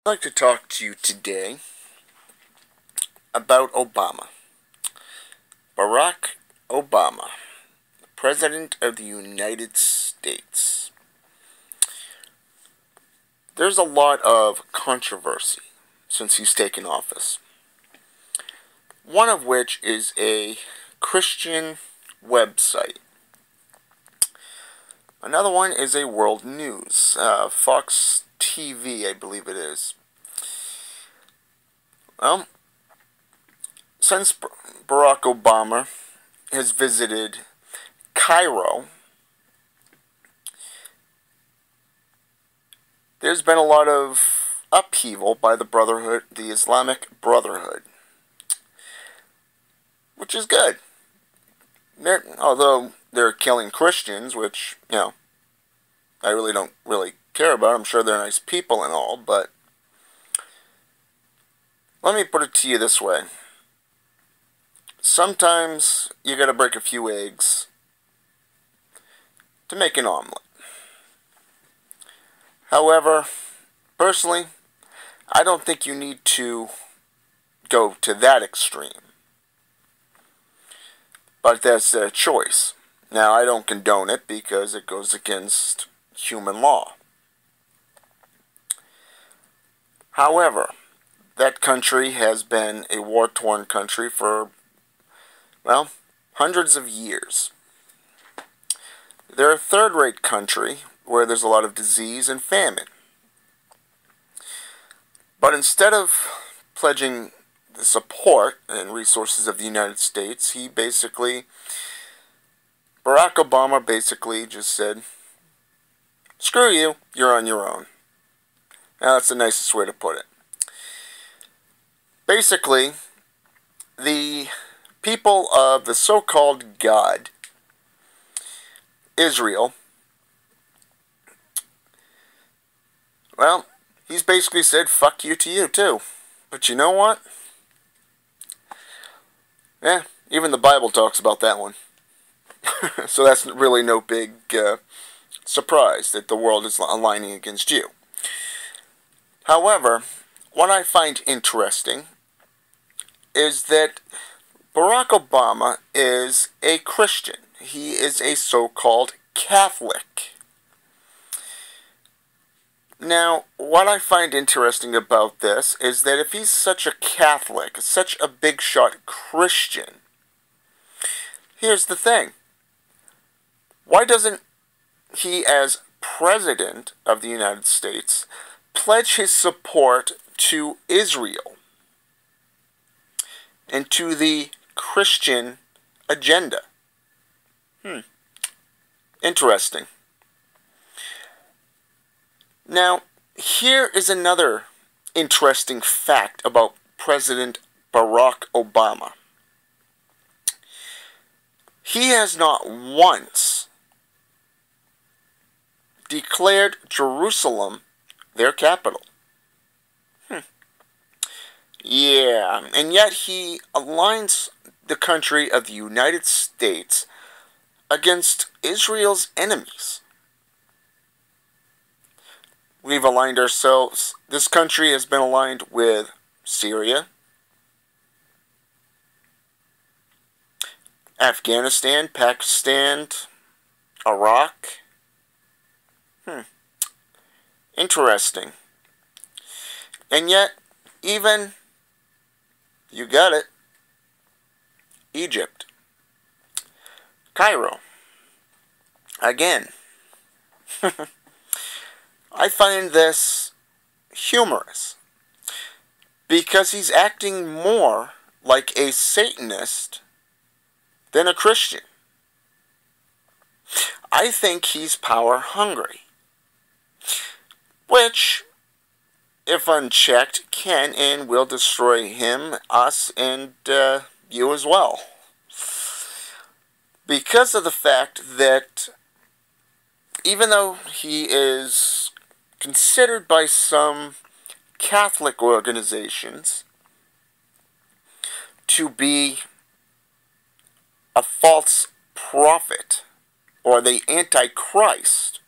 I'd like to talk to you today about Obama. Barack Obama, President of the United States. There's a lot of controversy since he's taken office. One of which is a Christian website. Another one is a world news, Fox TV, I believe it is. Well, since Barack Obama has visited Cairo, there's been a lot of upheaval by the Islamic Brotherhood, which is good. Although they're killing Christians, which, I really don't care about. I'm sure they're nice people and all, but let me put it to you this way. Sometimes you gotta break a few eggs to make an omelet. However, personally, I don't think you need to go to that extreme. But that's their choice. Now, I don't condone it because it goes against human law. However, that country has been a war-torn country for, hundreds of years. They're a third-rate country where there's a lot of disease and famine. But instead of pledging the support and resources of the United States, Barack Obama basically just said, screw you, you're on your own. Now, that's the nicest way to put it. Basically, the people of the so-called God, Israel, well, he's basically said, fuck you to you, too. But you know what? Even the Bible talks about that one. So that's really no big surprise that the world is aligning against you. However, what I find interesting is that Barack Obama is a Christian. He is a so-called Catholic. Now, what I find interesting about this is that if he's such a Catholic, such a big-shot Christian, here's the thing. Why doesn't he, as President of the United States, pledge his support to Israel and to the Christian agenda? Interesting. Now, here is another interesting fact about President Barack Obama. He has not once declared Jerusalem their capital. Yeah, and yet he aligns the country of the United States against Israel's enemies. We've aligned ourselves. This country has been aligned with Syria, Afghanistan, Pakistan, Iraq. Interesting. And yet, even, you got it, Egypt, Cairo, again. I find this humorous because he's acting more like a Satanist than a Christian. I think he's power hungry, which, if unchecked, can and will destroy him, us, and you as well. Because of the fact that even though he is considered by some Catholic organizations to be a false prophet or the Antichrist,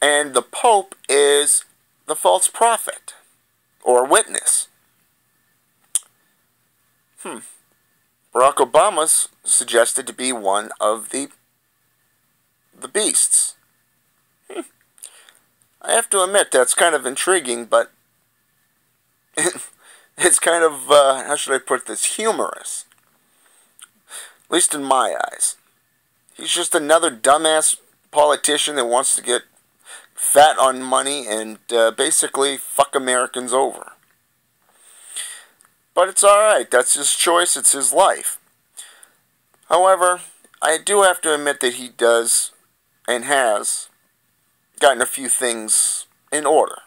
and the Pope is the false prophet or witness. Barack Obama's suggested to be one of the beasts. I have to admit that's kind of intriguing, but it's kind of, how should I put this, humorous. At least in my eyes. He's just another dumbass politician that wants to get fat on money and basically fuck Americans over. But it's alright, that's his choice, it's his life. However, I do have to admit that he does and has gotten a few things in order.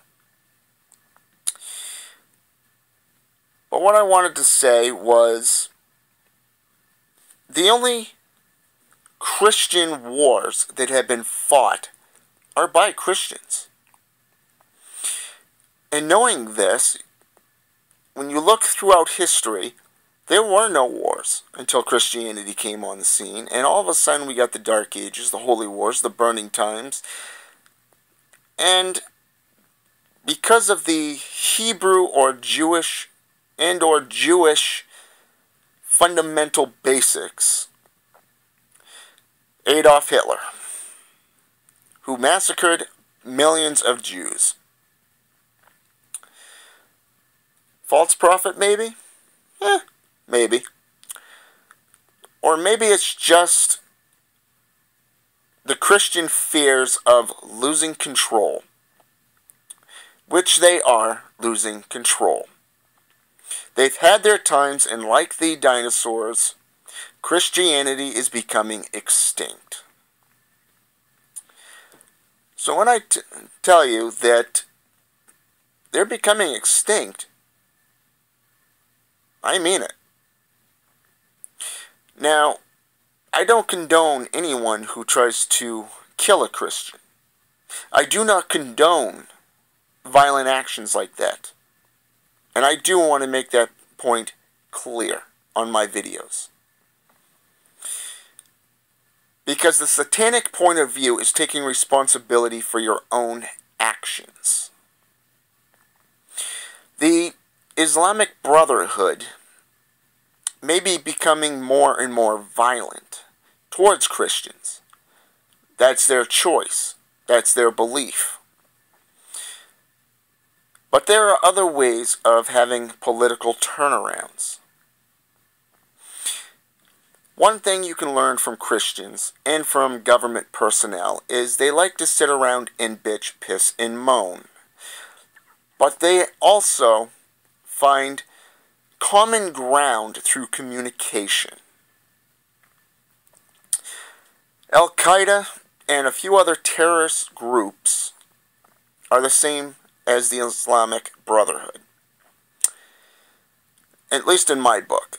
But what I wanted to say was, the only Christian wars that have been fought are by Christians. And knowing this, when you look throughout history, there were no wars until Christianity came on the scene, and all of a sudden we got the Dark Ages, the Holy Wars, the Burning Times, and because of the Hebrew or Jewish fundamental basics, Adolf Hitler, who massacred millions of Jews. False prophet, maybe? Maybe. Or maybe it's just the Christian fears of losing control, which they are losing control. They've had their times, and like the dinosaurs, Christianity is becoming extinct. So when I tell you that they're becoming extinct, I mean it. Now, I don't condone anyone who tries to kill a Christian. I do not condone violent actions like that. And I do want to make that point clear on my videos. Because the Satanic point of view is taking responsibility for your own actions. The Islamic Brotherhood may be becoming more and more violent towards Christians. That's their choice. That's their belief. But there are other ways of having political turnarounds. One thing you can learn from Christians and from government personnel is they like to sit around and bitch, piss, and moan. But they also find common ground through communication. Al-Qaeda and a few other terrorist groups are the same as the Islamic Brotherhood. At least in my book.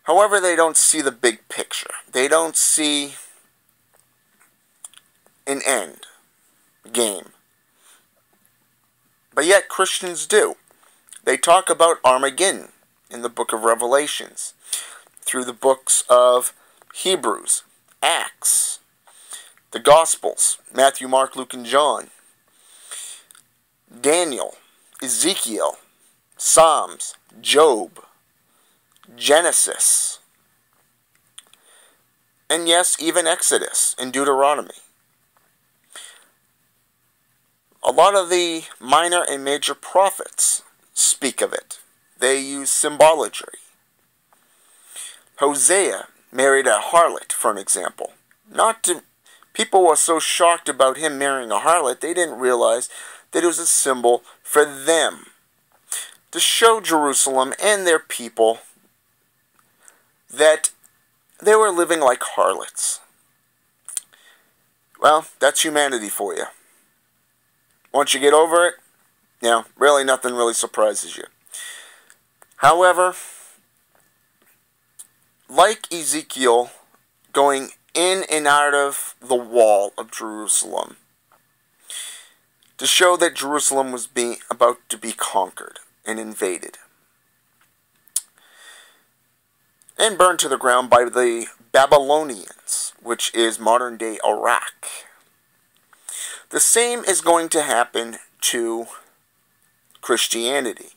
However, they don't see the big picture. They don't see an end game. But yet Christians do. They talk about Armageddon in the book of Revelations, through the books of Hebrews, Acts, the Gospels, Matthew, Mark, Luke, and John, Daniel, Ezekiel, Psalms, Job, Genesis, and yes, even Exodus and Deuteronomy. A lot of the minor and major prophets speak of it. They use symbology. Hosea married a harlot, for an example. People were so shocked about him marrying a harlot, they didn't realize that it was a symbol for them, to show Jerusalem and their people that they were living like harlots. Well, that's humanity for you. Once you get over it, really nothing really surprises you. However, like Ezekiel going in and out of the wall of Jerusalem, to show that Jerusalem was about to be conquered and invaded, and burned to the ground by the Babylonians, which is modern-day Iraq. The same is going to happen to Christianity.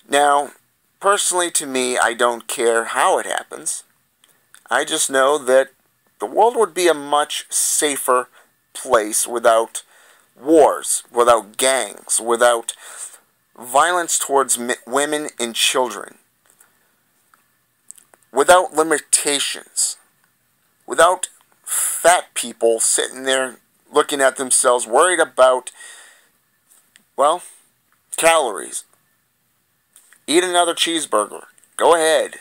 Now, personally to me, I don't care how it happens. I just know that the world would be a much safer place without wars, without gangs, without violence towards women and children, without limitations, without fat people sitting there looking at themselves, worried about, well, calories. Eat another cheeseburger. Go ahead.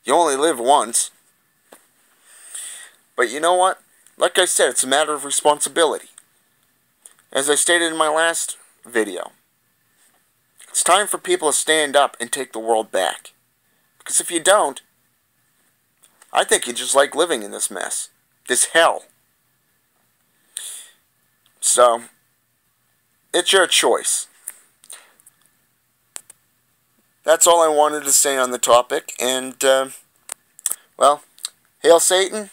You only live once. But you know what? Like I said, it's a matter of responsibility. As I stated in my last video, it's time for people to stand up and take the world back. Because if you don't, I think you just like living in this mess. This hell. So, it's your choice. That's all I wanted to say on the topic. And, well, hail Satan.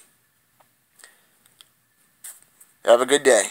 Have a good day.